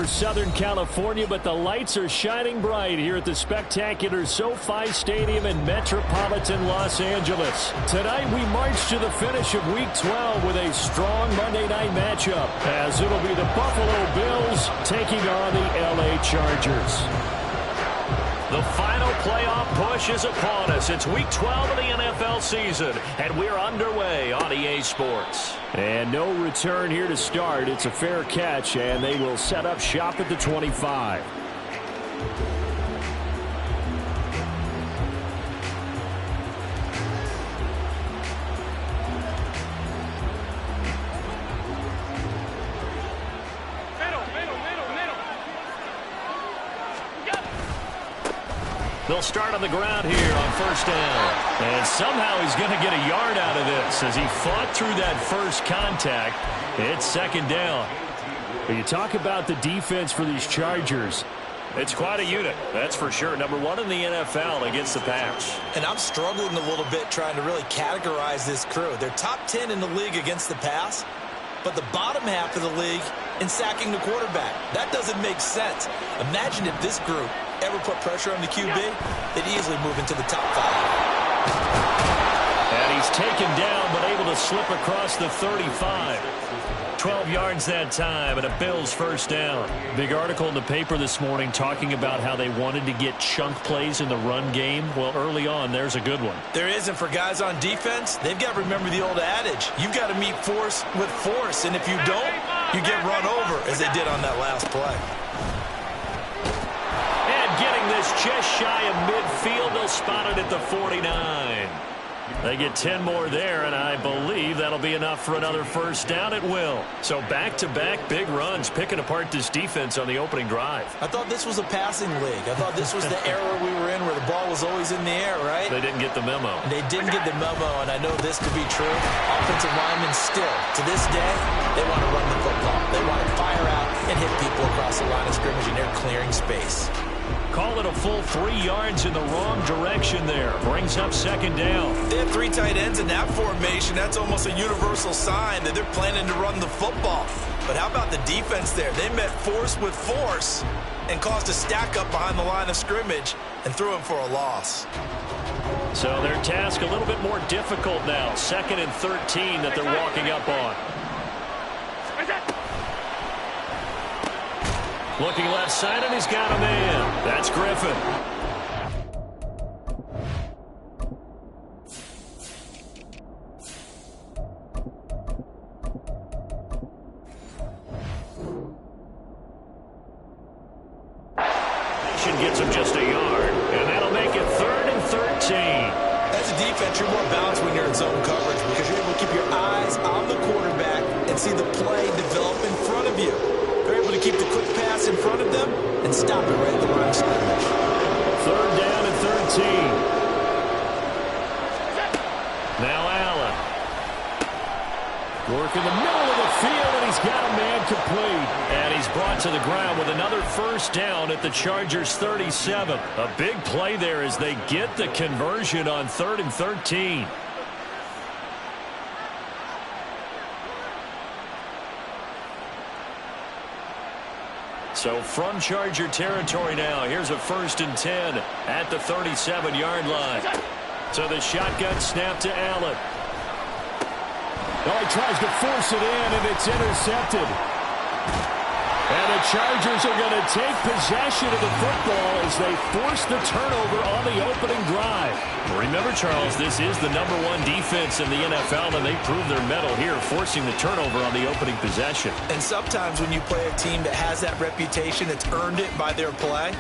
over Southern California, but the lights are shining bright here at the spectacular SoFi Stadium in metropolitan Los Angeles. Tonight, we march to the finish of Week 12 with a strong Monday night matchup, as it'll be the Buffalo Bills taking on the LA Chargers. The final playoff push is upon us. It's Week 12 of the NFL season, and we're underway on EA Sports. And no return here to start. It's a fair catch, and they will set up shop at the 25. They'll start on the ground here on first down. And somehow he's going to get a yard out of this as he fought through that first contact. It's second down. When you talk about the defense for these Chargers, it's quite a unit, that's for sure. Number one in the NFL against the pass. And I'm struggling a little bit trying to really categorize this crew. They're top 10 in the league against the pass, but the bottom half of the league in sacking the quarterback. That doesn't make sense. Imagine if this group ever put pressure on the QB, they'd easily move into the top 5. And he's taken down, but able to slip across the 35. 12 yards that time, and a Bills first down. Big article in the paper this morning talking about how they wanted to get chunk plays in the run game. Well, early on, there's a good one. There isn't for guys on defense. They've got to remember the old adage. You've got to meet force with force, and if you don't, you get run over, as they did on that last play. Getting this just shy of midfield. They'll spot it at the 49. They get 10 more there, and I believe that'll be enough for another first down. It will. So back-to-back big runs, picking apart this defense on the opening drive. I thought this was a passing league. I thought this was the era we were in where the ball was always in the air, right? They didn't get the memo. They didn't get the memo, and I know this to be true. Offensive linemen still, to this day, they want to run the football. They want to fire out and hit people across the line of scrimmage, and they're clearing space. Call it a full 3 yards in the wrong direction there. Brings up second down. They have 3 tight ends in that formation. That's almost a universal sign that they're planning to run the football. But how about the defense there? They met force with force and caused a stack up behind the line of scrimmage and threw him for a loss. So their task a little bit more difficult now. 2nd and 13 that they're walking up on. Looking left side, and he's got a man. That's Griffin. Gets him just a yard, and that'll make it 3rd and 13. As a defense, you're more balanced when you're in zone coverage because you're able to keep your eyes on the quarterback and see the play develop in front of you. They're able to keep the quick pass in front of them and stop it right at the line of scrimmage. 3rd down and 13. Now Allen. Work in the middle of the field, and he's got a man complete. And he's brought to the ground with another first down at the Chargers' 37. A big play there as they get the conversion on 3rd and 13. So from Charger territory now, here's a 1st and 10 at the 37-yard line. So the shotgun snap to Allen. Oh, he tries to force it in, and it's intercepted. And the Chargers are going to take possession of the football as they force the turnover on the opening drive. Remember, Charles, this is the #1 defense in the NFL, and they prove their mettle here, forcing the turnover on the opening possession. And sometimes when you play a team that has that reputation, that's earned it by their play,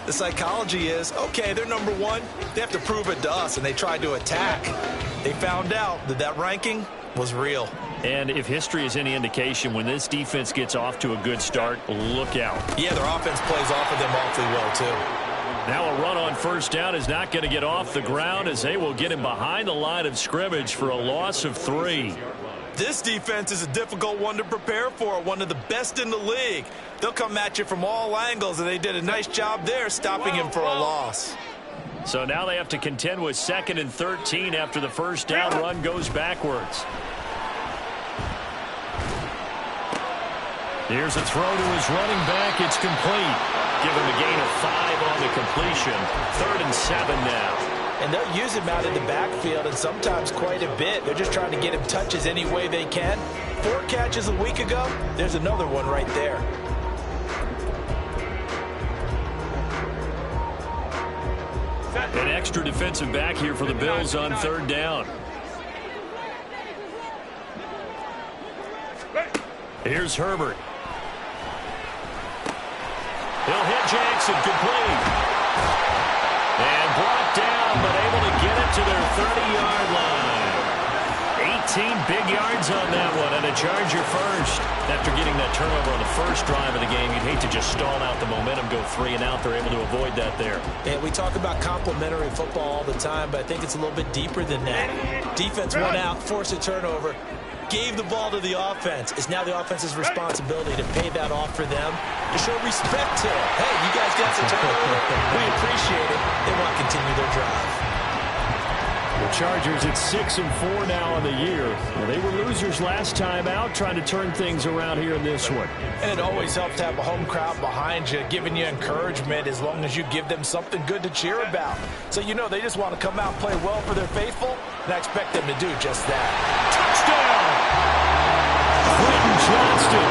the psychology is, okay, they're #1. They have to prove it to us, and they tried to attack. They found out that that ranking was real. And if history is any indication, when this defense gets off to a good start, look out. Yeah, their offense plays off of them awfully well, too. Now a run on first down is not going to get off the ground as they will get him behind the line of scrimmage for a loss of 3. This defense is a difficult one to prepare for, one of the best in the league. They'll come at you from all angles, and they did a nice job there stopping him for a loss. So now they have to contend with 2nd and 13 after the first down run goes backwards. Here's a throw to his running back. It's complete. Give him a gain of 5 on the completion. 3rd and 7 now. And they'll use him out in the backfield, and sometimes quite a bit. They're just trying to get him touches any way they can. 4 catches a week ago. There's another one right there. An extra defensive back here for the Bills on 3rd down. Here's Herbert. He'll hit Jackson, complete. And brought down, but able to get it to their 30-yard line. 18 big yards on that one, and a Charger first. After getting that turnover on the first drive of the game, you'd hate to just stall out the momentum, go 3 and out. They're able to avoid that there. Yeah, we talk about complementary football all the time, but I think it's a little bit deeper than that. Defense went out, forced a turnover, gave the ball to the offense. It's now the offense's responsibility to pay that off for them, to show respect to them. Hey, you guys got some turnover. We appreciate it. They want to continue their drive. The Chargers at 6-4 now on the year. Well, they were losers last time out, trying to turn things around here in this one. And it always helps to have a home crowd behind you, giving you encouragement as long as you give them something good to cheer about. So you know they just want to come out and play well for their faithful, and I expect them to do just that. Touchdown! Quentin Johnston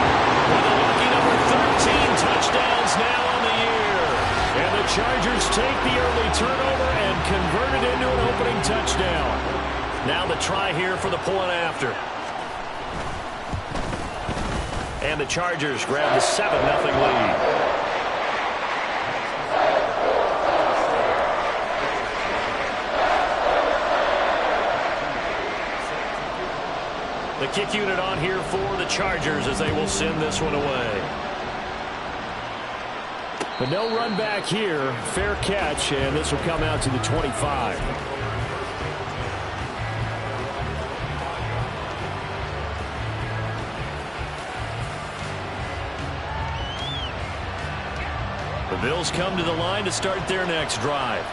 with a lucky number 13 touchdowns now on the year. And the Chargers take the early turnover and convert it into an opening touchdown. Now the try here for the point after. And the Chargers grab the 7-0 lead. The kick unit on here for the Chargers as they will send this one away. But no run back here. Fair catch, and this will come out to the 25. The Bills come to the line to start their next drive.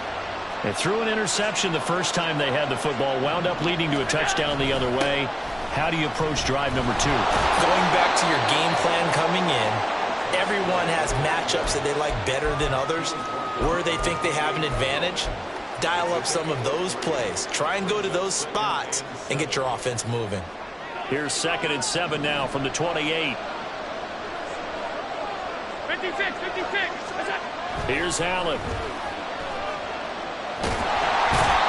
They threw an interception the first time they had the football, wound up leading to a touchdown the other way. How do you approach drive number 2? Going back to your game plan coming in, everyone has matchups that they like better than others, where they think they have an advantage. Dial up some of those plays. Try and go to those spots and get your offense moving. Here's 2nd and 7 now from the 28. 56. Here's Allen.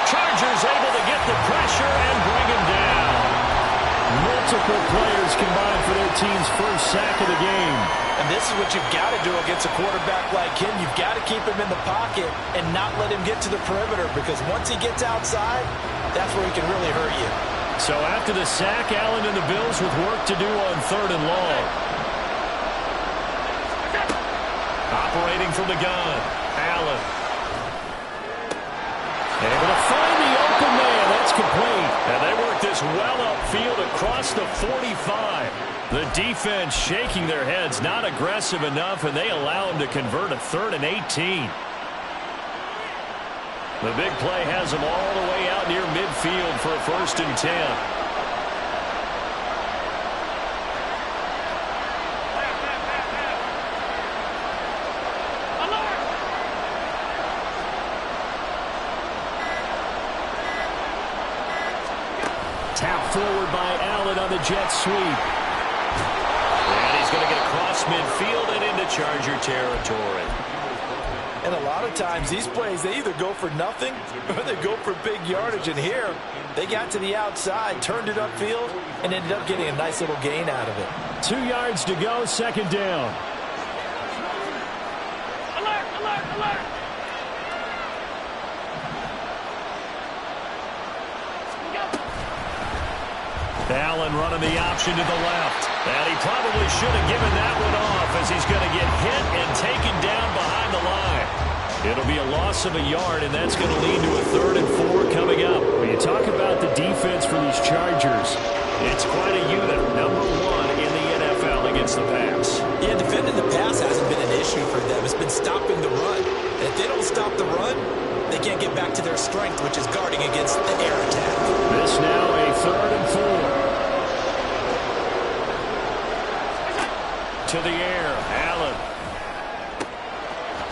Chargers able to get the pressure and bring him down. Multiple players combined for their team's first sack of the game. And this is what you've got to do against a quarterback like him. You've got to keep him in the pocket and not let him get to the perimeter, because once he gets outside, that's where he can really hurt you. So after the sack, Allen and the Bills with work to do on 3rd and long. Operating from the gun, Allen. Able to find the open man. That's complete. And they work this well upfield across the 45. The defense shaking their heads, not aggressive enough, and they allow him to convert a 3rd and 18. The big play has them all the way out near midfield for a 1st and 10. Tap forward by Allen on the jet sweep. And he's going to get across midfield and into Charger territory. And a lot of times these plays, they either go for nothing or they go for big yardage. And here, they got to the outside, turned it upfield, and ended up getting a nice little gain out of it. 2 yards to go, 2nd down. Alert! Allen running the option to the left. And he probably should have given that one off, as he's going to get hit and taken down behind the line. It'll be a loss of a yard, and that's going to lead to a 3rd and 4 coming up. When you talk about the defense for these Chargers, it's quite a unit. Number 1 in the NFL against the pass. Yeah, defending the pass hasn't been an issue for them. It's been stopping the run. And if they don't stop the run, they can't get back to their strength, which is guarding against the air attack. This now a 3rd and 4. to the air. Allen.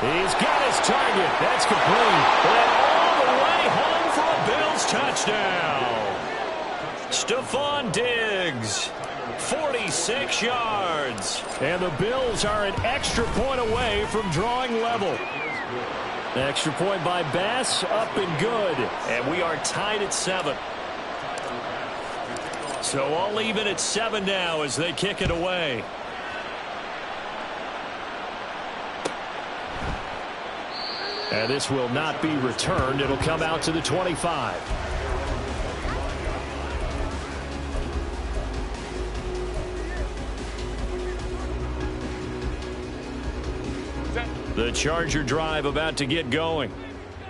He's got his target. That's complete. And all the way home for a Bills touchdown. Stephon Diggs, 46 yards. And the Bills are an extra point away from drawing level. Extra point by Bass, up and good. And we are tied at 7. So all even at 7 now as they kick it away. And this will not be returned. It'll come out to the 25. The Charger drive about to get going.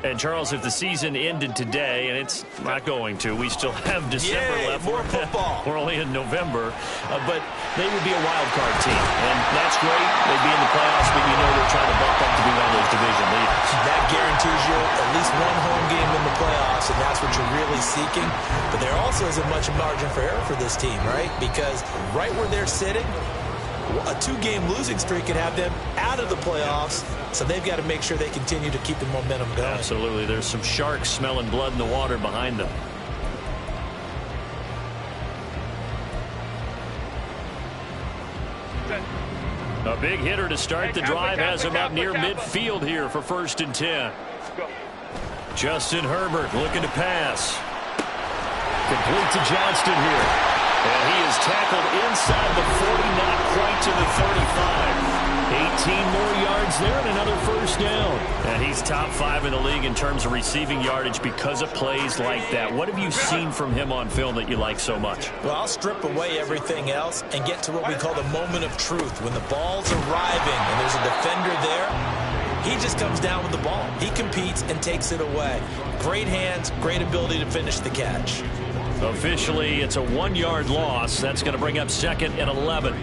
And, Charles, if the season ended today, and it's not going to, we still have December left. More football. We're only in November. But they would be a wild card team. And that's great. They'd be in the playoffs, but you know they're trying to bump up to be one of those division leaders. That guarantees you at least one home game in the playoffs, and that's what you're really seeking. But there also isn't much margin for error for this team, right? Because right where they're sitting, a 2-game losing streak could have them out of the playoffs, so they've got to make sure they continue to keep the momentum going. Absolutely. There's some sharks smelling blood in the water behind them. A big hitter to start the drive has him up near midfield here for 1st and 10. Justin Herbert looking to pass. Complete to Johnston here. And he is tackled inside the 40, not quite to the 35. 18 more yards there and another 1st down. And he's top 5 in the league in terms of receiving yardage because of plays like that. What have you seen from him on film that you like so much? Well, I'll strip away everything else and get to what we call the moment of truth. When the ball's arriving and there's a defender there, he just comes down with the ball. He competes and takes it away. Great hands, great ability to finish the catch. Officially, it's a 1-yard loss. That's going to bring up 2nd and 11.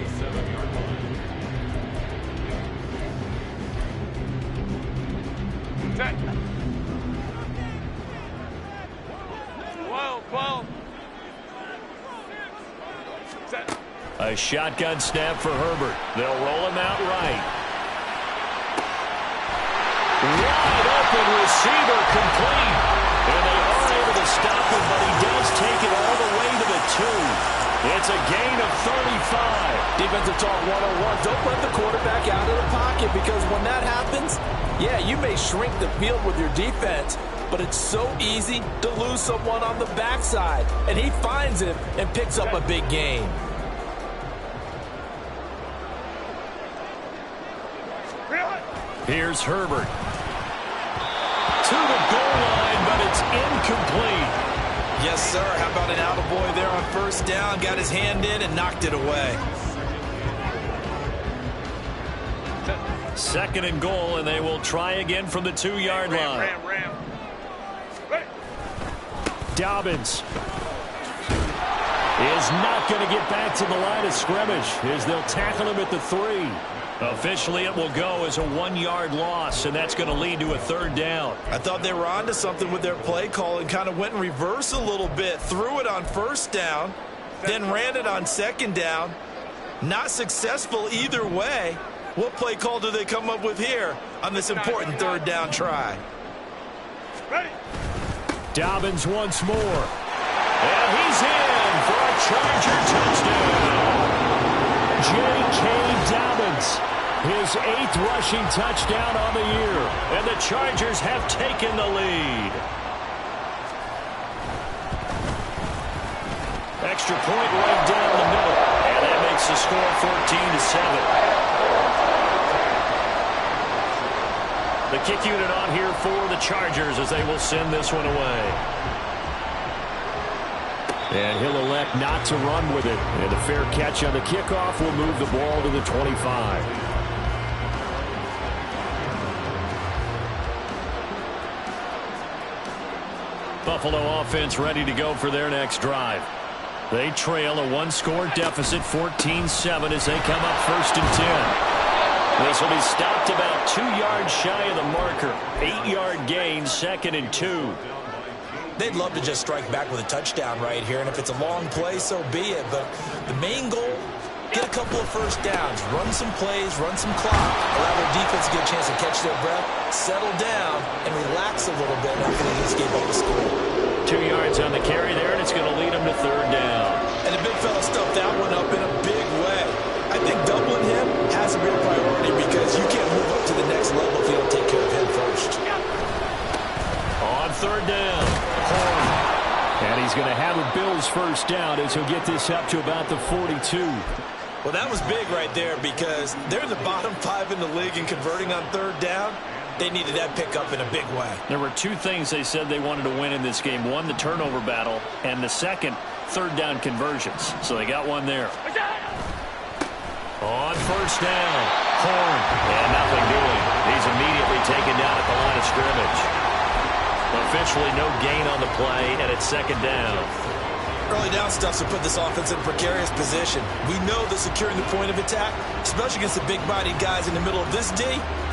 Set. 12. Set. A shotgun snap for Herbert. They'll roll him out right. Wide open receiver complete. And they are able to stop him, but he does take it all the way to the 2. It's a gain of 35. Defensive talk 101. Don't let the quarterback out of the pocket, because when that happens, yeah, you may shrink the field with your defense, but it's so easy to lose someone on the backside. And he finds him and picks up a big gain. Here's Herbert. To the goal line, but it's incomplete. Yes, sir. How about an attaboy there on 1st down? Got his hand in and knocked it away. 2nd and goal, and they will try again from the 2-yard line. Ram. Dobbins is not going to get back to the line of scrimmage as they'll tackle him at the 3. Officially, it will go as a 1-yard loss, and that's going to lead to a 3rd down. I thought they were onto something with their play call and kind of went in reverse a little bit. Threw it on 1st down, then ran it on 2nd down. Not successful either way. What play call do they come up with here on this important 3rd down try? Ready. Dobbins once more. And he's in for a Charger touchdown. J.K. Dobbins, his 8th rushing touchdown on the year. And the Chargers have taken the lead. Extra point right down the middle. And that makes the score 14-7. The kick unit on here for the Chargers as they will send this one away. And he'll elect not to run with it. And a fair catch on the kickoff will move the ball to the 25. Buffalo offense ready to go for their next drive. They trail a 1-score deficit, 14-7, as they come up 1st and 10. This will be stopped about 2 yards shy of the marker. 8-yard gain, 2nd and 2. They'd love to just strike back with a touchdown right here, and if it's a long play, so be it. But the main goal get a couple of first downs, run some plays, run some clock, allow their defense to get a chance to catch their breath, settle down, and relax a little bit after they just gave up a score. 2 yards on the carry there, and it's going to lead them to third down. And the big fella stuffed that one up in a big way. I think doubling him has a real priority because you can't move up to the next level if you don't take care of him first. On third down, Horn. And he's going to have a Bills first down as he'll get this up to about the 42. Well, that was big right there because they're in the bottom 5 in the league in converting on third down. They needed that pickup in a big way. There were 2 things they said they wanted to win in this game. One, the turnover battle, and the second, third down conversions. So they got one there. On first down, Horn. And nothing doing. He's immediately taken down at the line of scrimmage. Officially no gain on the play, and it's second down. Early down stuff to put this offense in a precarious position. We know that securing the point of attack, especially against the big-bodied guys in the middle of this D,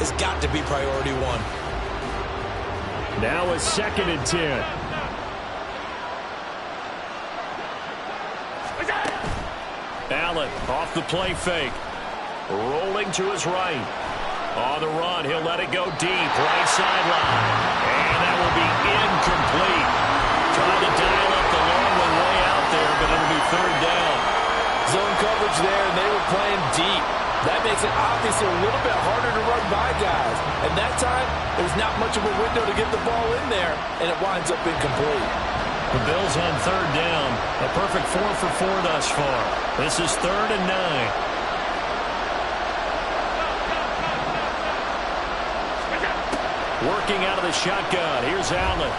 has got to be priority 1. Now a 2nd and 10. Allen off the play fake. Rolling to his right. On the run, he'll let it go deep. Right sideline. And that will be incomplete. Trying to dial up the long one way out there, but it'll be third down. Zone coverage there, and they were playing deep. That makes it obviously a little bit harder to run by guys. And that time, there's not much of a window to get the ball in there, and it winds up incomplete. The Bills on third down. A perfect 4 for 4 thus far. This is 3rd and 9. Working out of the shotgun. Here's Allen.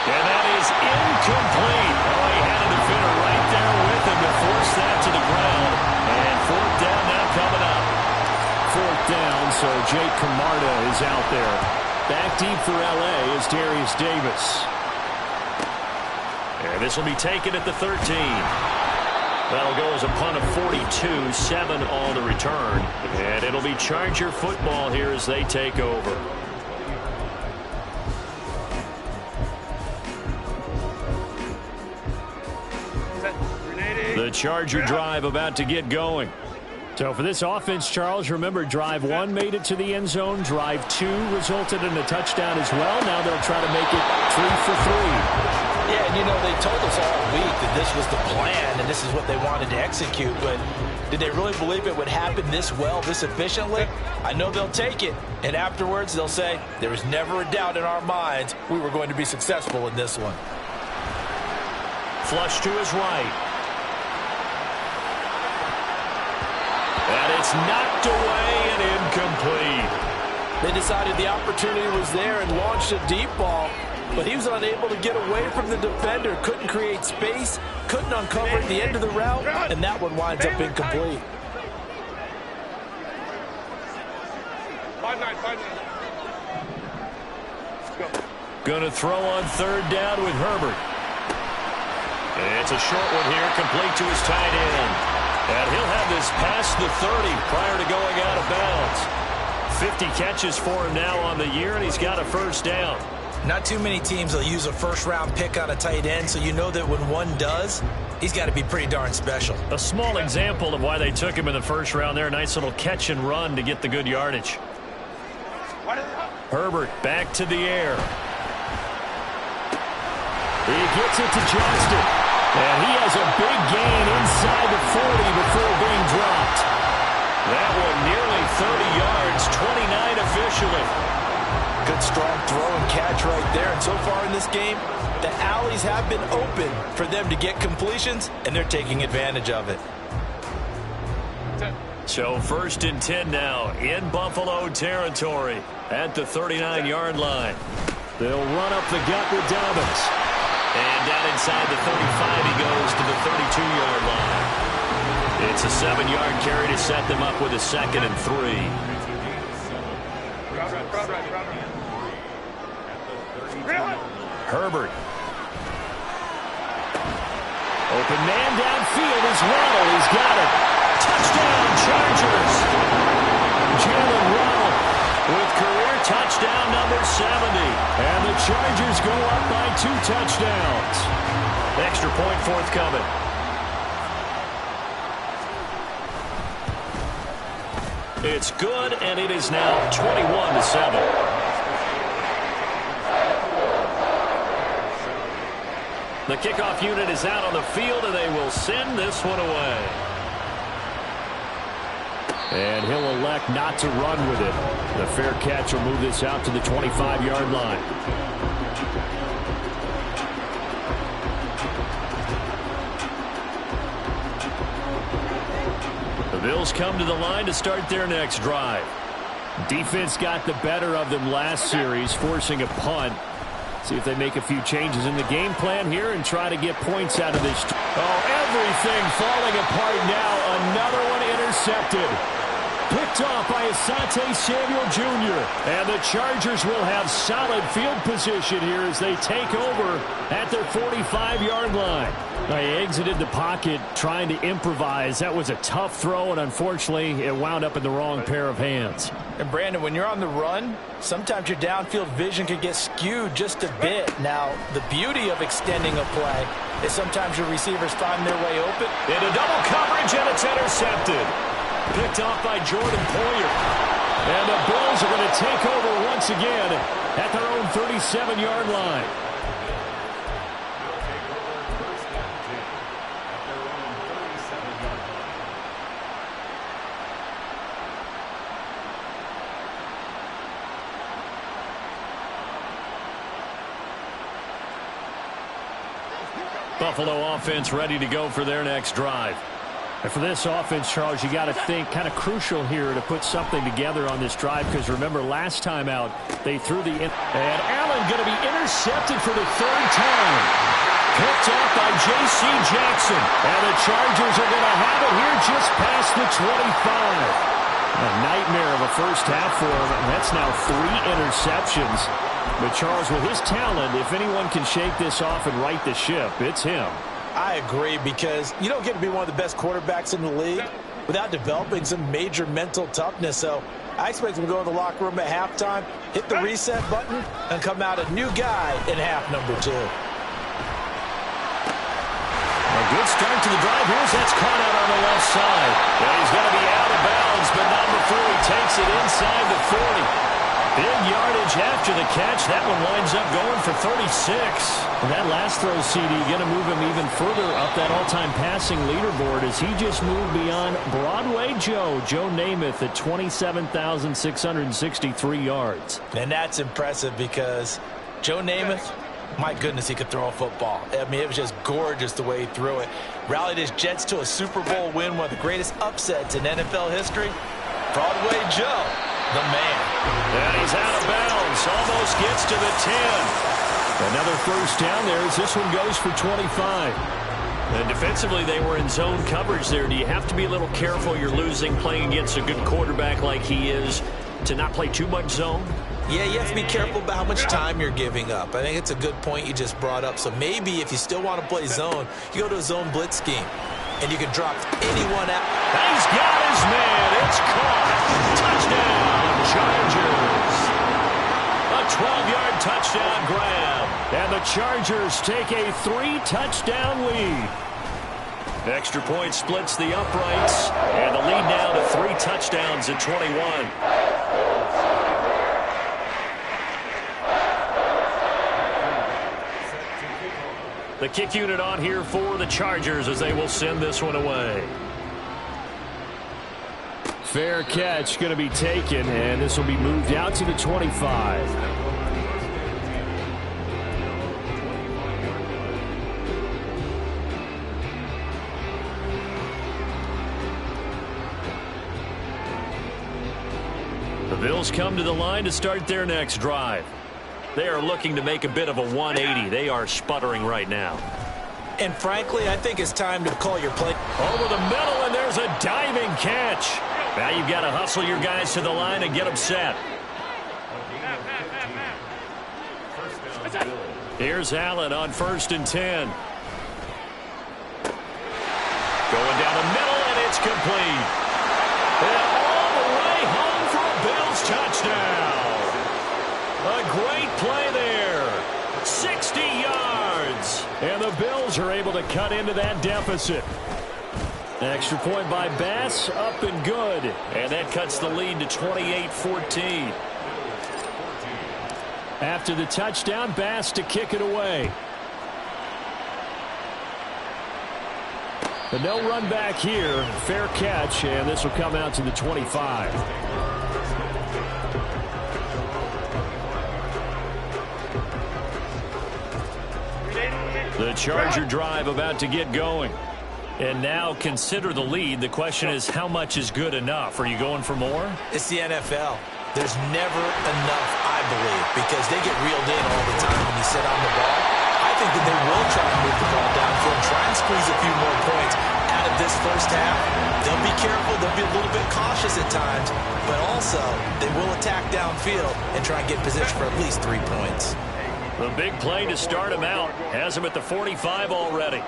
And that is incomplete. Oh, he had a defender right there with him to force that to the ground. And 4th down now coming up. 4th down, so Jake Camarda is out there. Back deep for L.A. is Darius Davis. And this will be taken at the 13. That'll go as a punt of 42, 7 on the return. And it'll be Charger football here as they take over. The Charger drive about to get going. So for this offense, Charles, remember, drive 1 made it to the end zone. Drive 2 resulted in a touchdown as well. Now they'll try to make it 3 for 3. Yeah, and you know, they told us all week that this was the plan and this is what they wanted to execute, but did they really believe it would happen this well, this efficiently? I know they'll take it, and afterwards they'll say, there was never a doubt in our minds we were going to be successful in this one. Flush to his right. And it's knocked away and incomplete. They decided the opportunity was there and launched a deep ball, but he was unable to get away from the defender, couldn't create space, couldn't uncover at the end of the route, and that one winds up incomplete. 5-9. Gonna throw on third down with Herbert. And it's a short one here, complete to his tight end. And he'll have this past the 30 prior to going out of bounds. 50 catches for him now on the year, and he's got a first down. Not too many teams will use a first-round pick on a tight end, so you know that when one does, he's got to be pretty darn special. A small example of why they took him in the first round there. Nice little catch and run to get the good yardage. Herbert back to the air. He gets it to Johnston. And he has a big gain inside the 40 before being dropped. That one nearly 30 yards, 29 officially. Good strong throw and catch right there. And so far in this game, the alleys have been open for them to get completions, and they're taking advantage of it. So 1st and 10 now in Buffalo territory at the 39-yard line. They'll run up the gut with Dobbins. And down inside the 35 he goes to the 32-yard line. It's a 7-yard carry to set them up with a 2nd and 3. Herbert. Open man downfield is Waddle. He's got it. Touchdown, Chargers. Jalen Waddle with career touchdown number 70. And the Chargers go up by 2 touchdowns. Extra point forthcoming. It's good, and it is now 21-7. The kickoff unit is out on the field, and they will send this one away. And he'll elect not to run with it. The fair catch will move this out to the 25-yard line. The Bills come to the line to start their next drive. Defense got the better of them last series, forcing a punt. See if they make a few changes in the game plan here and try to get points out of this. Oh, everything falling apart now. Another one intercepted. Picked off by Asante Samuel Jr. And the Chargers will have solid field position here as they take over at their 45-yard line. They exited the pocket trying to improvise. That was a tough throw, and unfortunately, it wound up in the wrong pair of hands. And Brandon, when you're on the run, sometimes your downfield vision can get skewed just a bit. Now, the beauty of extending a play is sometimes your receivers find their way open. Into double coverage, and it's intercepted. Picked off by Jordan Poyer. And the Bills are going to take over once again at their own 37-yard line. Buffalo offense ready to go for their next drive. And for this offense, Charles, you got to think kind of crucial here to put something together on this drive, because remember last time out they threw the and Allen going to be intercepted for the third time. Picked off by J.C. Jackson, and the Chargers are going to have it here just past the 25. A nightmare of a first half for him, and that's now 3 interceptions. But Charles, with his talent, if anyone can shake this off and right the ship, it's him. I agree, because you don't get to be one of the best quarterbacks in the league without developing some major mental toughness. So I expect him to go in the locker room at halftime, hit the reset button, and come out a new guy in half number 2. A good start to the drive. Here's that's caught out on the left side. And he's going to be out of bounds, but not before he takes it inside the 40. Big yardage after the catch. That one winds up going for 36. And that last throw, CD, going to move him even further up that all-time passing leaderboard as he just moved beyond Broadway Joe Namath at 27,663 yards. And that's impressive, because Joe Namath, my goodness, he could throw a football. I mean, it was just gorgeous the way he threw it. Rallied his Jets to a Super Bowl win, one of the greatest upsets in NFL history. Broadway Joe, the man. And he's out of bounds. Almost gets to the 10. Another first down there as this one goes for 25. And defensively, they were in zone coverage there. Do you have to be a little careful? You're losing playing against a good quarterback like he is to not play too much zone? Yeah, you have to be careful about how much time you're giving up. I think it's a good point you just brought up. So maybe if you still want to play zone, you go to a zone blitz scheme, and you can drop anyone out. He's got his man. It's caught. Touchdown, Chargers. A 12-yard touchdown grab. And the Chargers take a 3-touchdown lead. Extra point splits the uprights. And the lead now to 3 touchdowns at 21. The kick unit on here for the Chargers as they will send this one away. Fair catch going to be taken, and this will be moved out to the 25. The Bills come to the line to start their next drive. They are looking to make a bit of a 180. They are sputtering right now. And frankly, I think it's time to call your play. Over the middle, and there's a diving catch. Now you've got to hustle your guys to the line and get them set. Here's Allen on 1st and 10. Going down the middle, and it's complete. And all the way home for a Bills touchdown. A great play there. 60 yards. And the Bills are able to cut into that deficit. Extra point by Bass, up and good. And that cuts the lead to 28-14. After the touchdown, Bass to kick it away. But no run back here. Fair catch, and this will come out to the 25. The Charger drive about to get going. And now consider the lead. The question is, how much is good enough? Are you going for more? It's the NFL. There's never enough, I believe, because they get reeled in all the time when you sit on the ball. I think that they will try to move the ball downfield, try and squeeze a few more points out of this first half. They'll be careful. They'll be a little bit cautious at times, but also they will attack downfield and try and get position for at least 3 points. The big play to start him out. Has him at the 45 already.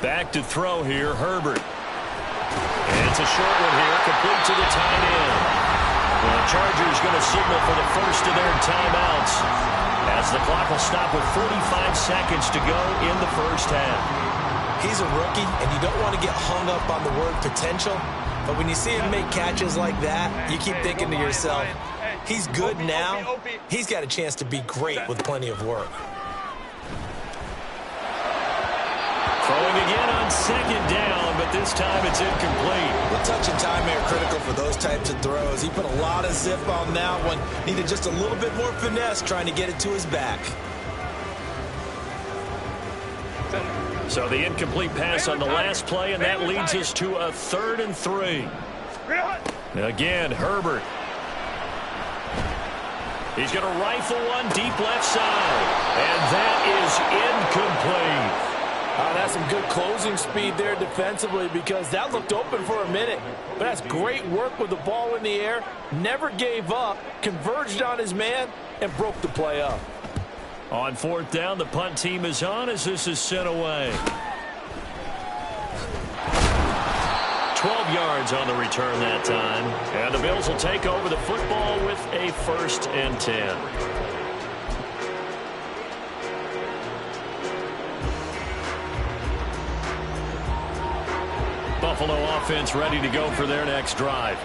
Back to throw here, Herbert. And it's a short one here, complete to the tight end. The Chargers going to signal for the first of their timeouts as the clock will stop with 45 seconds to go in the first half. He's a rookie, and you don't want to get hung up on the word potential, but when you see him make catches like that, you keep thinking to yourself, he's good now. He's got a chance to be great with plenty of work. Throwing again on second down, but this time it's incomplete. The touch and time are critical for those types of throws. He put a lot of zip on that one. Needed just a little bit more finesse trying to get it to his back. So the incomplete pass on the last play, and that leads us to a 3rd and 3. Again, Herbert. He's going to rifle one deep left side, and that is incomplete. That's some good closing speed there defensively because that looked open for a minute. But that's great work with the ball in the air. Never gave up, converged on his man, and broke the play up. On 4th down, the punt team is on as this is sent away. 12 yards on the return that time. And the Bills will take over the football with a 1st and 10. Buffalo offense ready to go for their next drive.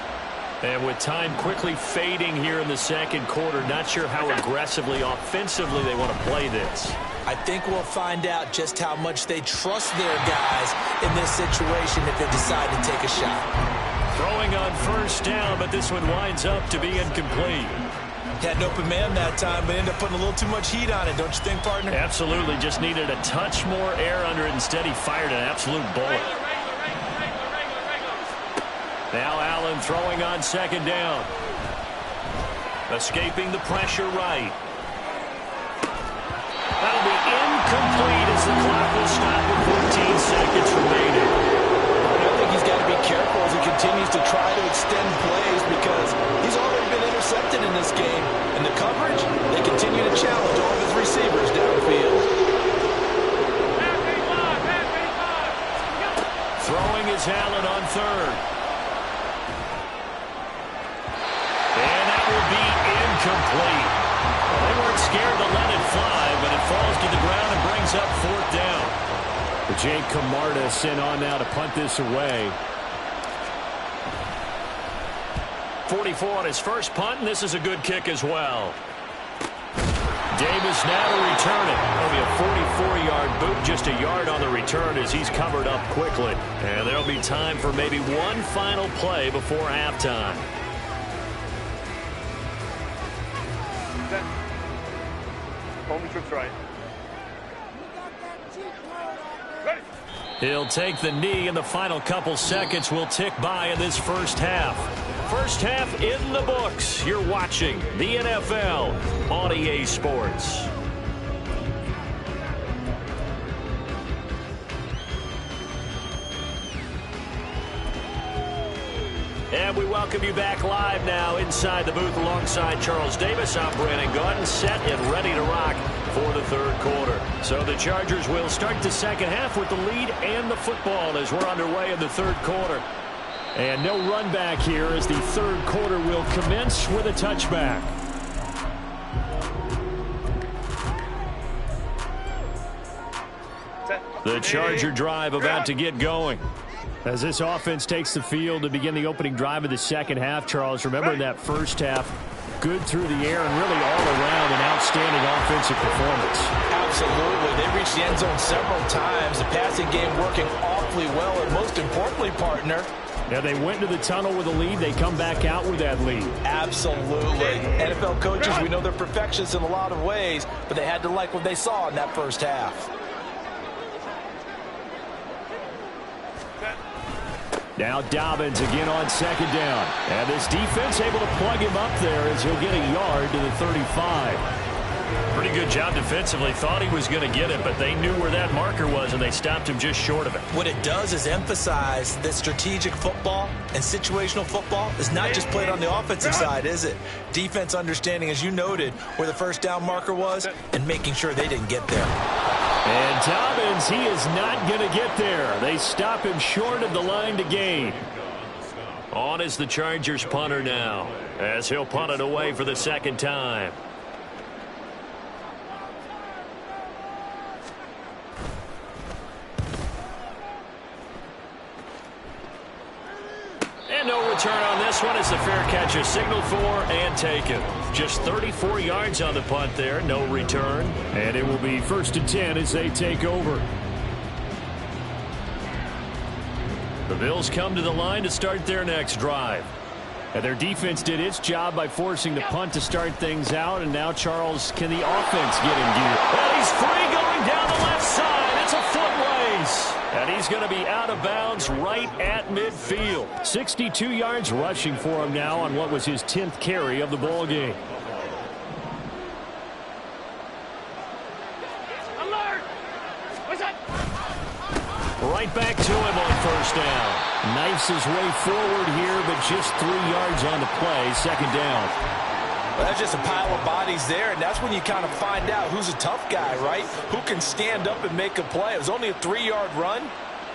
And with time quickly fading here in the second quarter, not sure how aggressively, offensively they want to play this. I think we'll find out just how much they trust their guys in this situation if they decide to take a shot. Throwing on 1st down, but this one winds up to be incomplete. Had an open man that time, but ended up putting a little too much heat on it, don't you think, partner? Absolutely. Just needed a touch more air under it. Instead, he fired an absolute bullet. Now Allen throwing on 2nd down. Escaping the pressure right. That'll be incomplete as the clock will stop with 14 seconds remaining. I think he's got to be careful as he continues to try to extend plays because he's already been intercepted in this game. And the coverage, they continue to challenge all of his receivers downfield. Throwing is Allen on 3rd. And that will be incomplete. Well, they weren't scared to let it fly, but it falls to the ground and brings up 4th down. Jake Camarda sent on now to punt this away. 44 on his first punt, and this is a good kick as well. Davis now to return it. Only a 44-yard boot, just a yard on the return as he's covered up quickly. And there'll be time for maybe one final play before halftime. Home trips right. He'll take the knee, and the final couple seconds will tick by in this first half. First half in the books. You're watching the NFL on EA Sports. And we welcome you back live now inside the booth alongside Charles Davis. I'm Brandon Gaudin, set and ready to rock for the 3rd quarter. So the Chargers will start the second half with the lead and the football as we're underway in the 3rd quarter. And no run back here as the 3rd quarter will commence with a touchback. The Charger drive about to get going. As this offense takes the field to begin the opening drive of the second half, Charles, remember in that first half, good through the air and really all around an outstanding offensive performance. Absolutely. They reached the end zone several times. The passing game working awfully well, and most importantly, partner, yeah, they went to the tunnel with a lead. They come back out with that lead. Absolutely. NFL coaches, we know they're perfectionists in a lot of ways, but they had to like what they saw in that first half. Now Dobbins again on second down. And this defense able to plug him up there as he'll get a yard to the 35. Pretty good job defensively. Thought he was going to get it, but they knew where that marker was, and they stopped him just short of it. What it does is emphasize that strategic football and situational football is not just played on the offensive side, is it? Defense understanding, as you noted, where the first down marker was and making sure they didn't get there. And Dobbins, he is not going to get there. They stop him short of the line to gain. On is the Chargers punter now, as he'll punt it away for the second time. And no return on this one as the fair catch is signaled for and taken. Just 34 yards on the punt there, no return. And it will be 1st and 10 as they take over. The Bills come to the line to start their next drive. And their defense did its job by forcing the punt to start things out. And now, Charles, can the offense get in gear? And he's free going down the left side. It's a foot race. And he's going to be out of bounds right at midfield. 62 yards rushing for him now on what was his 10th carry of the ball game. Right back to him on first down. Knifes his way forward here, but just 3 yards on the play. Second down. Well, that's just a pile of bodies there, and that's when you kind of find out who's a tough guy, right? Who can stand up and make a play. It was only a 3-yard run,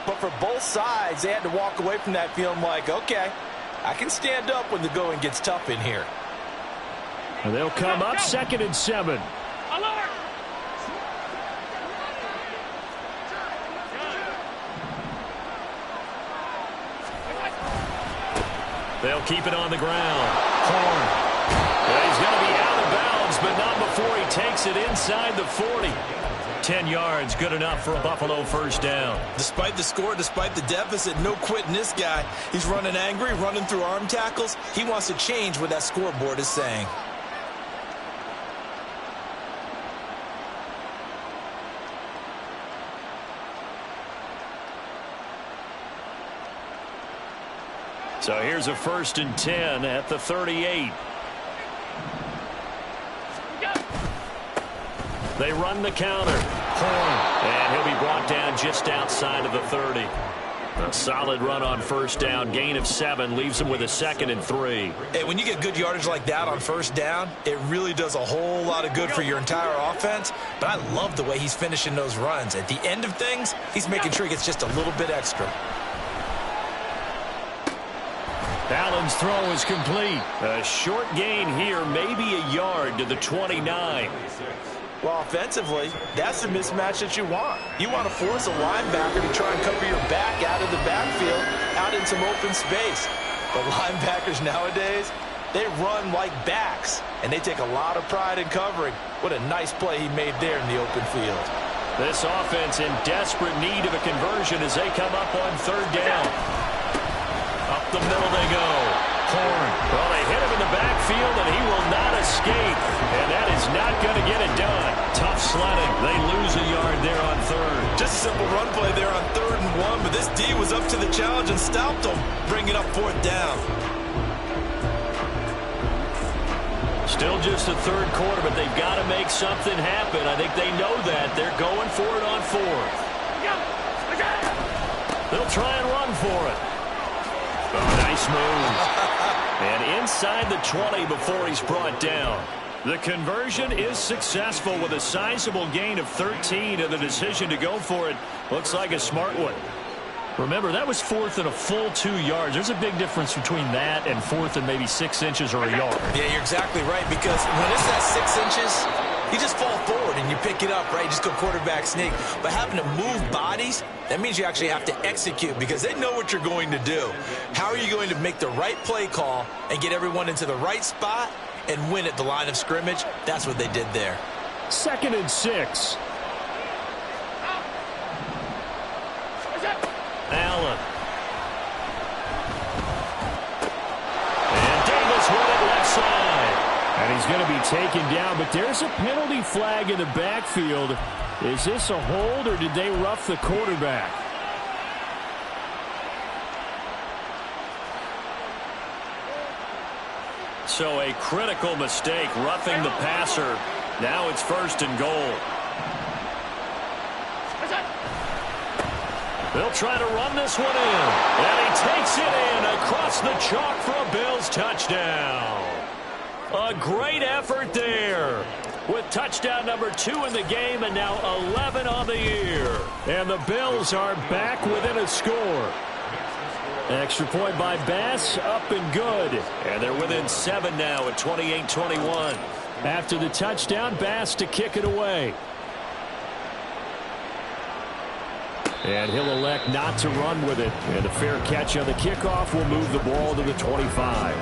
but for both sides, they had to walk away from that feeling like, okay, I can stand up when the going gets tough in here. And they'll come up 2nd and 7. They'll keep it on the ground. Horn. Well, he's going to be out of bounds, but not before he takes it inside the 40. 10 yards, good enough for a Buffalo first down. Despite the score, despite the deficit, no quitting this guy. He's running angry, running through arm tackles. He wants to change what that scoreboard is saying. So here's a 1st and 10 at the 38. They run the counter. Horn. And he'll be brought down just outside of the 30. A solid run on first down. Gain of 7 leaves him with a 2nd and 3. Hey, when you get good yardage like that on first down, it really does a whole lot of good for your entire offense. But I love the way he's finishing those runs. At the end of things, he's making sure he gets just a little bit extra. Allen's throw is complete. A short gain here, maybe a yard to the 29. Well, offensively, that's the mismatch that you want. You want to force a linebacker to try and cover your back out of the backfield, out in some open space. But linebackers nowadays, they run like backs, and they take a lot of pride in covering. What a nice play he made there in the open field. This offense in desperate need of a conversion as they come up on 3rd down. Up the middle they go. Horn. Well, they hit him in the backfield, and he will not escape. And that is not going to get it done. Tough sledding. They lose a yard there on 3rd. Just a simple run play there on 3rd and 1, but this D was up to the challenge and stopped him, bringing up 4th down. Still just the 3rd quarter, but they've got to make something happen. I think they know that. They're going for it on 4th. They'll try and run for it. Oh, nice move. And inside the 20 before he's brought down. The conversion is successful with a sizable gain of 13, and the decision to go for it looks like a smart one. Remember, that was 4th and a full 2 yards. There's a big difference between that and 4th and maybe 6 inches or a yard. Yeah, you're exactly right, because when it's that 6 inches, You just fall forward and you pick it up, right? Just go quarterback sneak. But having to move bodies, that means you actually have to execute because they know what you're going to do. How are you going to make the right play call and get everyone into the right spot and win at the line of scrimmage? That's what they did there. 2nd and 6. Allen. And Davis with it left side. And he's going to be taken down, but there's a penalty flag in the backfield. Is this a hold, or did they rough the quarterback? So a critical mistake, roughing the passer. Now it's 1st and goal. They'll try to run this one in. And he takes it in across the chalk for a Bills touchdown. A great effort there. With touchdown number 2 in the game and now 11 on the year. And the Bills are back within a score. Extra point by Bass, up and good. And they're within 7 now at 28-21. After the touchdown, Bass to kick it away. And he'll elect not to run with it. And a fair catch on the kickoff will move the ball to the 25.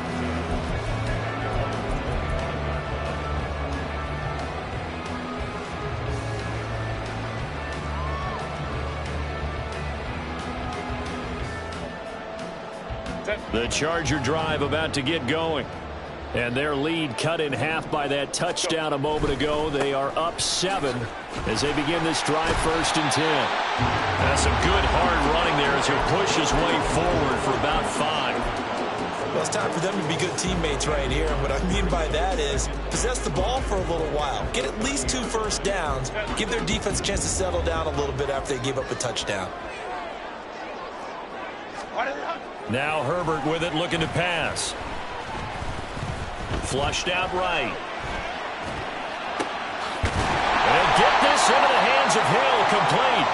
The Charger drive about to get going. And their lead cut in half by that touchdown a moment ago. They are up 7 as they begin this drive 1st and 10. That's some good hard running there as he push his way forward for about 5. Well, it's time for them to be good teammates right here. And what I mean by that is possess the ball for a little while. Get at least 2 first downs. Give their defense a chance to settle down a little bit after they give up a touchdown. Now Herbert with it, looking to pass. Flushed out right. And get this into the hands of Hill, complete.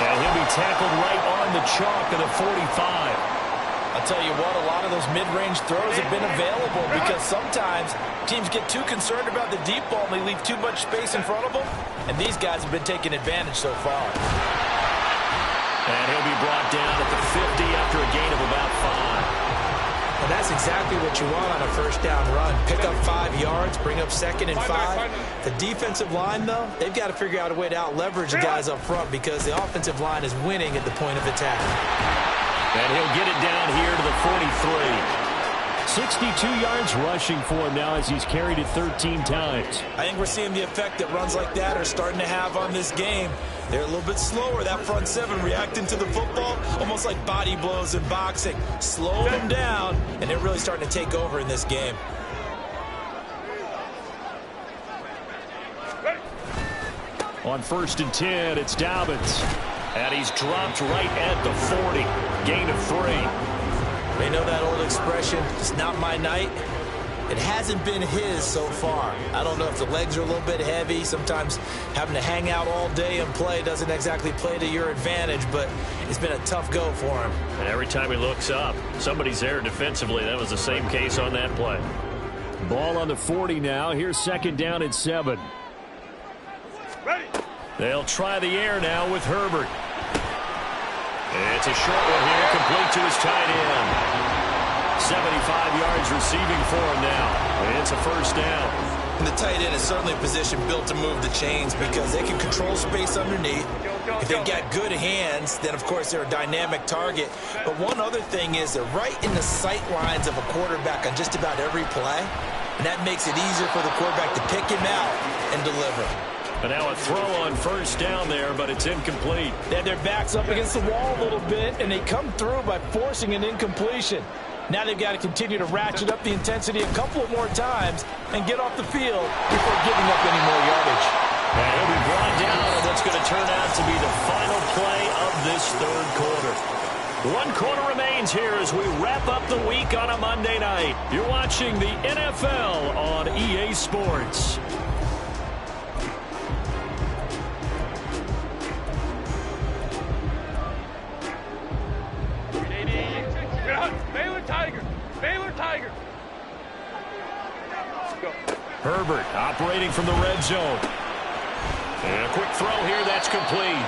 And he'll be tackled right on the chalk of the 45. I'll tell you what, a lot of those mid-range throws have been available because sometimes teams get too concerned about the deep ball and they leave too much space in front of them. And these guys have been taking advantage so far. And he'll be brought down at the 50 after a gain of about 5. And that's exactly what you want on a first down run. Pick up 5 yards, bring up 2nd and 5. The defensive line, though, they've got to figure out a way to out-leverage the guys up front because the offensive line is winning at the point of attack. And he'll get it down here to the 43. 62 yards rushing for him now as he's carried it 13 times. I think we're seeing the effect that runs like that are starting to have on this game. They're a little bit slower, that front 7 reacting to the football, almost like body blows in boxing. Slow them down, and they're really starting to take over in this game. On 1st and 10, it's Dobbins. And he's dropped right at the 40. Gain of 3. They know that old expression, it's not my night. It hasn't been his so far. I don't know if the legs are a little bit heavy. Sometimes having to hang out all day and play doesn't exactly play to your advantage, but it's been a tough go for him. And every time he looks up, somebody's there defensively. That was the same case on that play. Ball on the 40 now. Here's 2nd down and 7. Ready. They'll try the air now with Herbert. It's a short one here, complete to his tight end. 75 yards receiving for him now. It's a 1st down. And the tight end is certainly a position built to move the chains because they can control space underneath. If they've got good hands, then, of course, they're a dynamic target. But one other thing is they're right in the sight lines of a quarterback on just about every play. And that makes it easier for the quarterback to pick him out and deliver. But now a throw on 1st down there, but it's incomplete. They had their backs up against the wall a little bit, and they come through by forcing an incompletion. Now they've got to continue to ratchet up the intensity a couple of more times and get off the field before giving up any more yardage. And he'll be brought down on what's going to turn out to be the final play of this 3rd quarter. 1 quarter remains here as we wrap up the week on a Monday night. You're watching the NFL on EA Sports. Baylor Tiger. Baylor Tiger. Go. Herbert operating from the red zone. And a quick throw here, that's complete.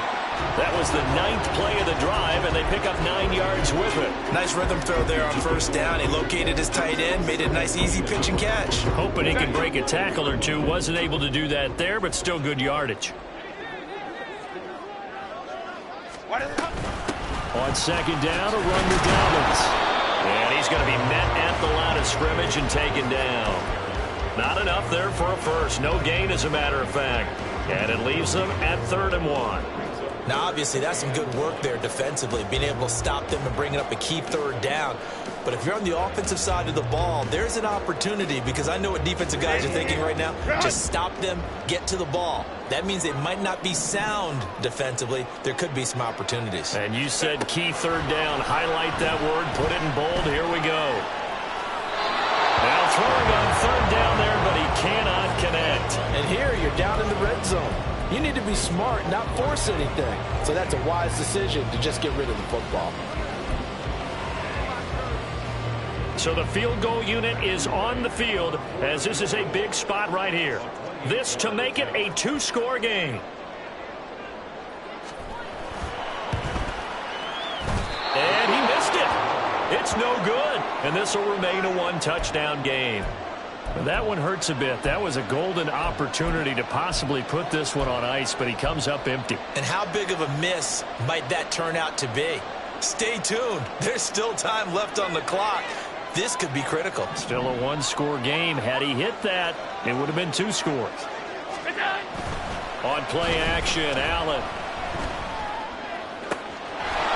That was the 9th play of the drive, and they pick up 9 yards with it. Nice rhythm throw there on first down. He located his tight end, made it a nice, easy pitch and catch. Hoping he can break a tackle or two. Wasn't able to do that there, but still good yardage. On second down, a run to Dobbins. And he's going to be met at the line of scrimmage and taken down. Not enough there for a first. No gain, as a matter of fact. And it leaves them at 3rd and 1. Now, obviously, that's some good work there defensively, being able to stop them and bringing up a key 3rd down. But if you're on the offensive side of the ball, there's an opportunity, because I know what defensive guys are thinking right now. Just stop them, get to the ball. That means they might not be sound defensively. There could be some opportunities. And you said key 3rd down. Highlight that word, put it in bold. Here we go. Now throwing on 3rd down there, but he cannot connect. And here you're down in the red zone. You need to be smart, not force anything. So that's a wise decision to just get rid of the football. So the field goal unit is on the field, as this is a big spot right here. This to make it a 2-score game. And he missed it. It's no good. And this will remain a 1-touchdown game. That one hurts a bit. That was a golden opportunity to possibly put this one on ice, but he comes up empty. And how big of a miss might that turn out to be? Stay tuned. There's still time left on the clock. This could be critical. Still a 1-score game. Had he hit that, it would have been 2 scores. On play action, Allen.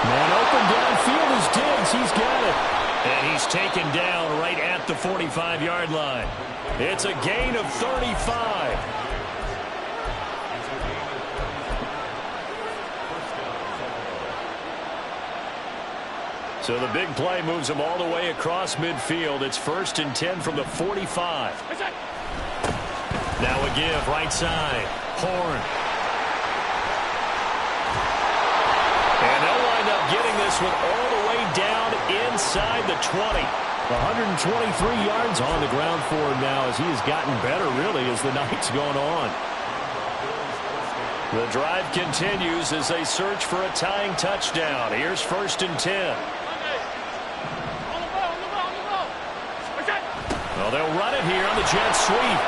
Man open downfield is Diggs. He's got it. And he's taken down right at the 45-yard line. It's a gain of 35. So the big play moves him all the way across midfield. It's 1st and 10 from the 45. Now a give, right side. Horn. And they'll wind up getting this one all the way down inside the 20. 123 yards on the ground for him now, as he has gotten better, really, as the night's gone on. The drive continues as they search for a tying touchdown. Here's 1st and 10. Well, they'll run it here on the jet sweep.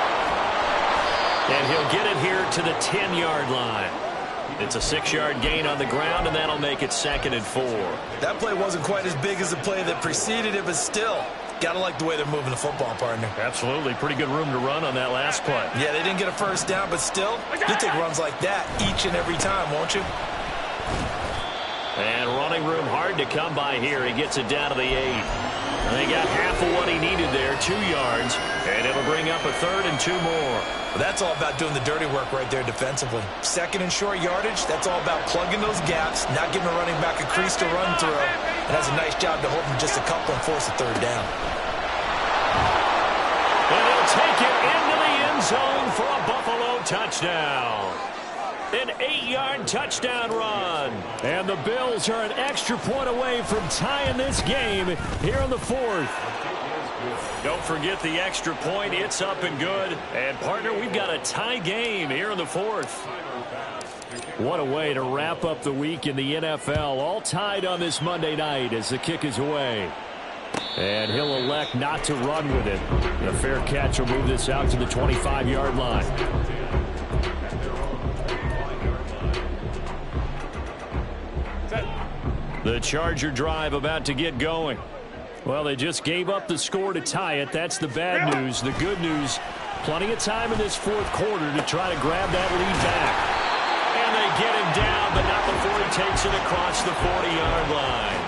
And he'll get it here to the 10-yard line. It's a 6-yard gain on the ground, and that'll make it 2nd and 4. That play wasn't quite as big as the play that preceded it, but still, got to like the way they're moving the football, partner. Absolutely. Pretty good room to run on that last play. Yeah, they didn't get a first down, but still, you'll take runs like that each and every time, won't you? And running room hard to come by here. He gets it down to the 8. And they got half of what he needed there, 2 yards, and it'll bring up a 3rd and 2 more. Well, that's all about doing the dirty work right there defensively. 2nd and short yardage, that's all about plugging those gaps, not giving a running back a crease to run through, and that's a nice job to hold him just a couple and force a 3rd down. And he'll take it into the end zone for a Buffalo touchdown. An 8-yard touchdown run. And the Bills are an extra point away from tying this game here in the 4th. Don't forget the extra point. It's up and good. And, partner, we've got a tie game here in the 4th. What a way to wrap up the week in the NFL. All tied on this Monday night as the kick is away. And he'll elect not to run with it. The fair catch will move this out to the 25-yard line. The Charger drive about to get going. Well, they just gave up the score to tie it. That's the bad news. The good news, plenty of time in this 4th quarter to try to grab that lead back. And they get him down, but not before he takes it across the 40-yard line.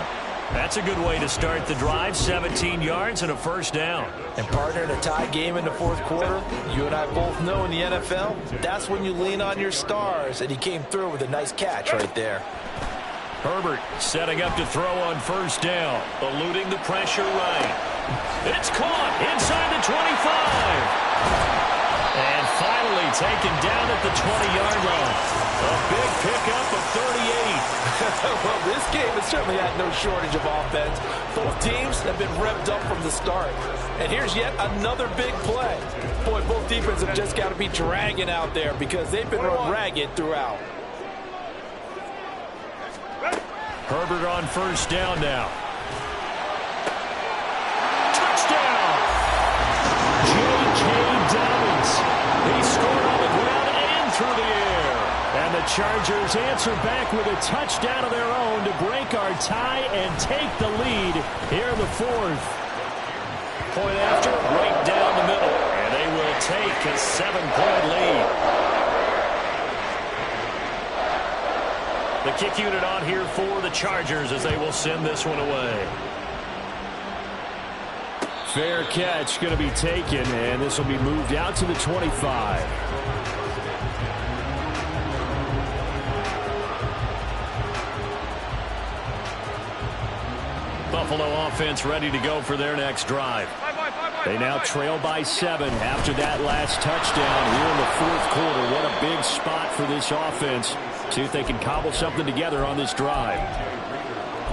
That's a good way to start the drive. 17 yards and a 1st down. And, partner, in a tie game in the 4th quarter, you and I both know in the NFL, that's when you lean on your stars. And he came through with a nice catch right there. Herbert setting up to throw on 1st down, eluding the pressure right. It's caught inside the 25. And finally taken down at the 20-yard line. A big pickup of 38. Well, this game has certainly had no shortage of offense. Both teams have been revved up from the start. And here's yet another big play. Boy, both defenses have just got to be dragging out there because they've been run ragged throughout. Herbert on first down now. Touchdown! J.K. Dobbins. He scored on the ground and through the air. And the Chargers answer back with a touchdown of their own to break our tie and take the lead here in the fourth. Point after, right down the middle. And they will take a 7-point lead. The kick unit on here for the Chargers as they will send this one away. Fair catch going to be taken, and this will be moved out to the 25. Buffalo offense ready to go for their next drive. They now trail by 7 after that last touchdown here in the fourth quarter. What a big spot for this offense. See if they can cobble something together on this drive.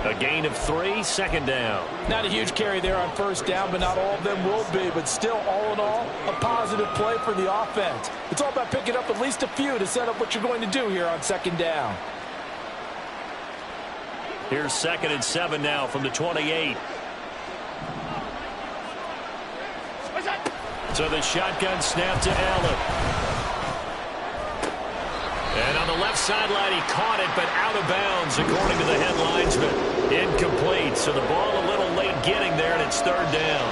A gain of 3, second down. Not a huge carry there on first down, but not all of them will be. But still, all in all, a positive play for the offense. It's all about picking up at least a few to set up what you're going to do here on second down. Here's 2nd and 7 now from the 28. So the shotgun snap to Allen. And on the left sideline, he caught it, but out of bounds, according to the head linesman. Incomplete, so the ball a little late getting there, and it's 3rd down.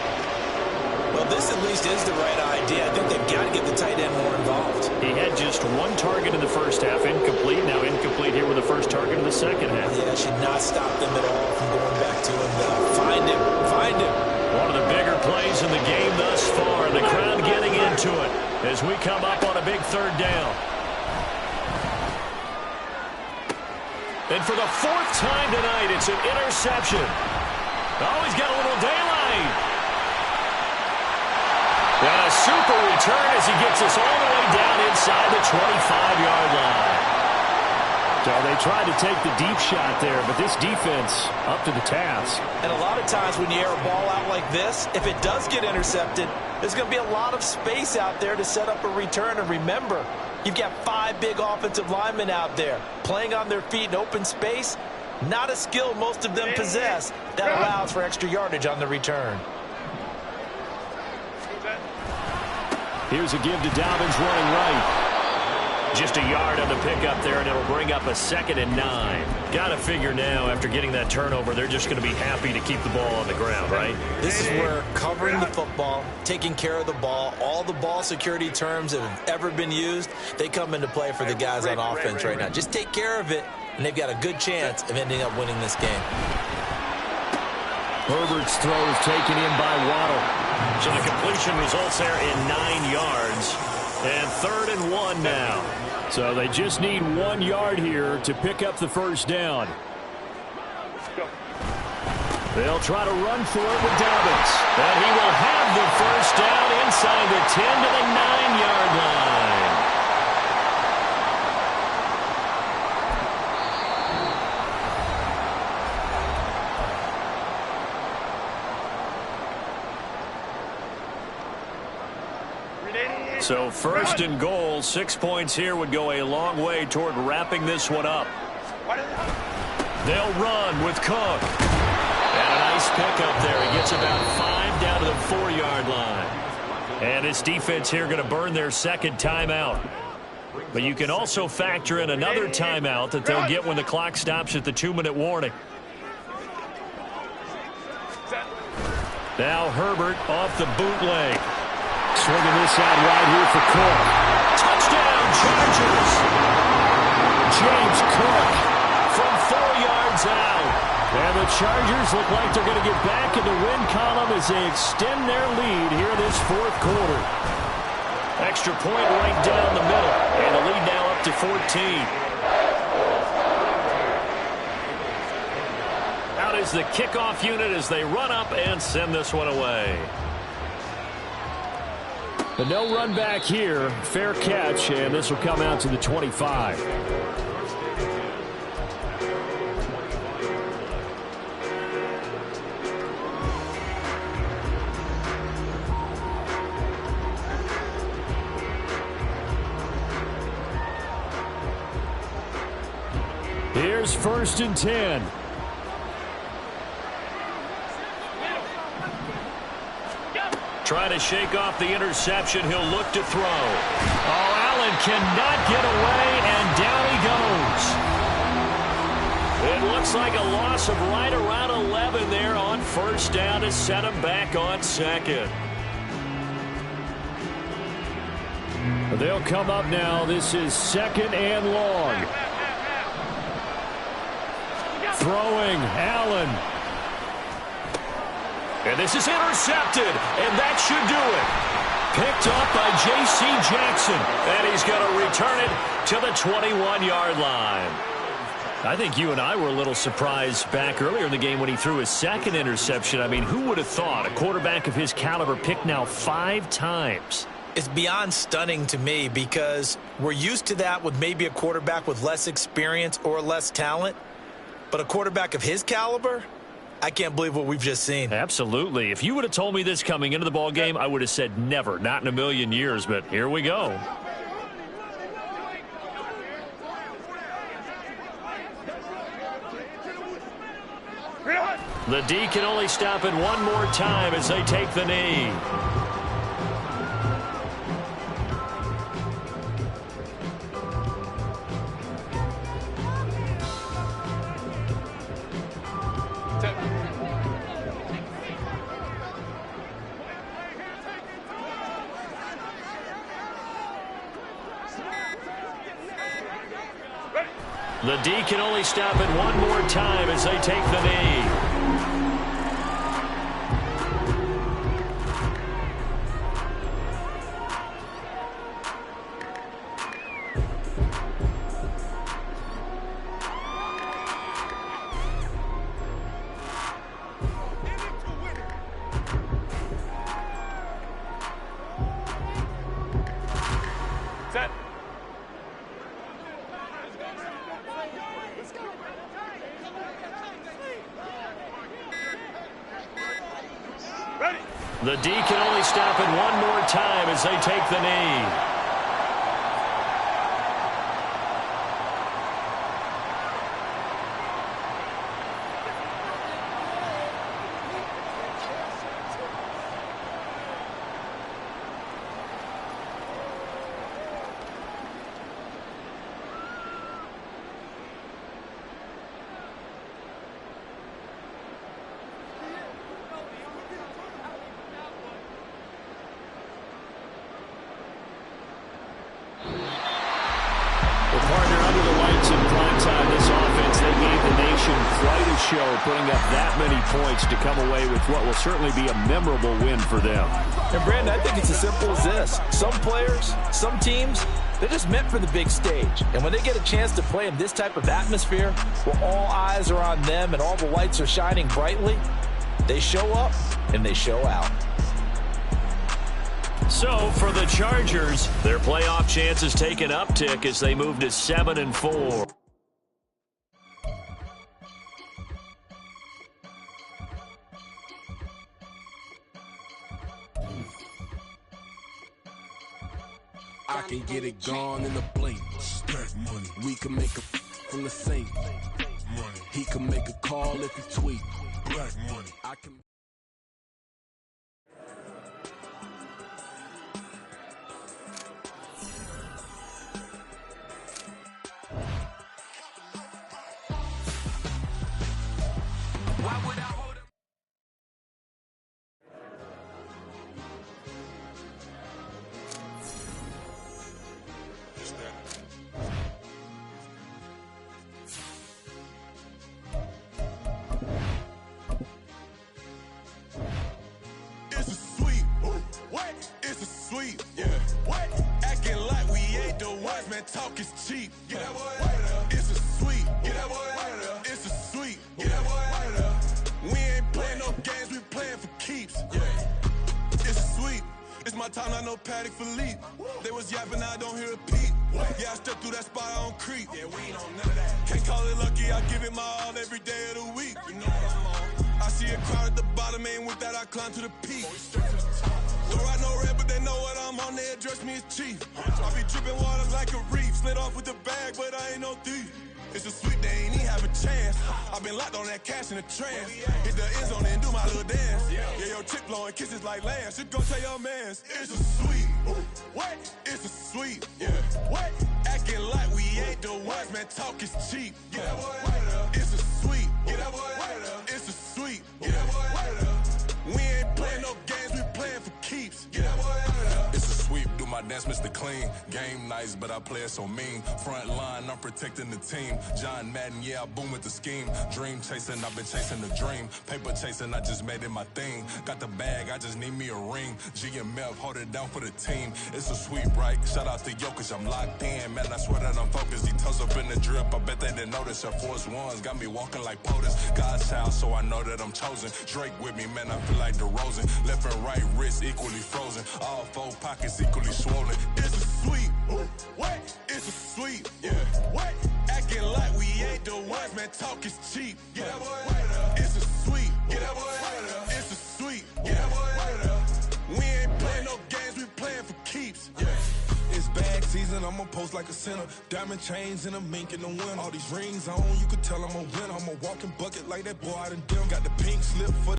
Well, this at least is the right idea. I think they've got to get the tight end more involved. He had just 1 target in the first half, incomplete. Now incomplete here with the first target in the second half. Yeah, should not stop them at all from going back to him. Find him, find him. One of the bigger plays in the game thus far. The crowd getting into it as we come up on a big 3rd down. And for the 4th time tonight, it's an interception. Oh, he's got a little daylight. And a super return as he gets us all the way down inside the 25-yard line. So they tried to take the deep shot there, but this defense up to the task. And a lot of times when you air a ball out like this, if it does get intercepted, there's going to be a lot of space out there to set up a return. And remember, you've got 5 big offensive linemen out there playing on their feet in open space. Not a skill most of them possess that allows for extra yardage on the return. Here's a give to Dobbins running right. Just a yard on the pickup there, and it'll bring up a 2nd and 9. Got to figure now, after getting that turnover, they're just going to be happy to keep the ball on the ground, right? This is where covering the football, taking care of the ball, all the ball security terms that have ever been used, they come into play for the guys on offense right now. Just take care of it, and they've got a good chance of ending up winning this game. Herbert's throw is taken in by Waddle. So the completion results there in 9 yards. And 3rd and 1 now. So they just need 1 yard here to pick up the first down. They'll try to run for it with Dobbins. And he will have the first down inside the 10 to the 9-yard line. So 1st and goal, 6 points here would go a long way toward wrapping this one up. They'll run with Cook. And a nice pickup there. He gets about 5 down to the 4-yard line. And this defense here going to burn their 2nd timeout. But you can also factor in another timeout that they'll get when the clock stops at the 2-minute warning. Now Herbert off the bootleg. Swinging this out right here for Cook. Touchdown, Chargers! James Cook from 4 yards out. And the Chargers look like they're going to get back in the win column as they extend their lead here in this 4th quarter. Extra point right down the middle. And the lead now up to 14. Out is the kickoff unit as they run up and send this one away. But no run back here. Fair catch, and this will come out to the 25. Here's 1st and 10. Trying to shake off the interception. He'll look to throw. Oh, Allen cannot get away, and down he goes. It looks like a loss of right around 11 there on 1st down to set him back on 2nd. They'll come up now. This is 2nd and long. Throwing, Allen. And this is intercepted, and that should do it. Picked up by J.C. Jackson, and he's going to return it to the 21-yard line. I think you and I were a little surprised back earlier in the game when he threw his 2nd interception. I mean, who would have thought a quarterback of his caliber picked now 5 times? It's beyond stunning to me because we're used to that with maybe a quarterback with less experience or less talent. But a quarterback of his caliber, I can't believe what we've just seen. Absolutely. If you would have told me this coming into the ball game, I would have said never, not in a million years. But here we go. The D can only stop it one more time as they take the knee. The D can only stop it one more time as they take the knee. Set. Ready. The D can only stop it one more time as they take the knee. Putting up that many points to come away with what will certainly be a memorable win for them. And Brandon, I think it's as simple as this. Some players, some teams, they're just meant for the big stage. And when they get a chance to play in this type of atmosphere, where all eyes are on them and all the lights are shining brightly, they show up and they show out. So for the Chargers, their playoff chances take an uptick as they move to 7-4. I can get it gone in a blink. Stack money. We can make a from the sink. Money. He can make a call if he tweet. Black money. I can. Why would I hold him? It's a sweet. What? It's a sweet. Yeah. What? Acting like we ain't the ones, man. Talk is cheap. Get that boy out of there. It's a sweet. Get that boy out of there. It's a sweet. Get that boy out of there. We ain't playing no games. We playing for keeps. Yeah. It's sweet. It's my my time, not no Paddock Philippe. They was yapping, I don't hear a peep. Yeah, I stepped through that spot, I don't creep. Yeah, we ain't on none of that. Can't call it lucky, I give it my all every day of the week. You know what I'm on. I see a crowd at the bottom, ain't with that, I climb to the peak. Don't ride no red, but they know what I'm on, they address me as chief. I be dripping water like a reef, slid off with the bag, but I ain't no thief. It's a sweet, they ain't even have a chance. I been locked on that cash in a trance. Hit the end zone and do my little dance. Yeah, your chick blowing kisses like lambs. Should go tell your mans. It's a sweet. What? It's a sweet. Yeah. What? Acting like we ain't the ones, man. Talk is cheap. Get that boy out of there. It's a sweet. Get that boy out of there. It's a sweet. Get that boy out of there. We ain't playing no games, we playing for keeps. Get that boy out of there. It's a sweep, do my dance, Mr. Clean. Game nice, but I play it so mean. Front line, I'm protecting the team. John Madden, yeah, I boom with the scheme. Dream chasing, I've been chasing the dream. Paper chasing, I just made it my thing. Got the bag, I just need me a ring. GMF, hold it down for the team. It's a sweep, right? Shout out to Jokic, I'm locked in. Man, I swear that I'm focused. He toes up in the drip, I bet they didn't notice. Air Force Ones got me walking like POTUS. God's child, so I know that I'm chosen. Drake with me, man, I feel like DeRozan. Left and right wrist equally frozen. All four pockets equally swollen. It's a sweet. What? It's a sweet. Yeah. What? Acting like we ain't the ones, man. Talk is cheap. Get that boy out of there. It's a sweet. Get that boy out of there. It's a sweet. Get that boy out of there. We ain't playing no games, we playing for keeps. Yeah. It's bag season, I'ma post like a sinner. Diamond chains and a mink in the wind. All these rings on, you could tell I'm a winner. I'm a walking bucket like that boy out in dim. Got the pink slip for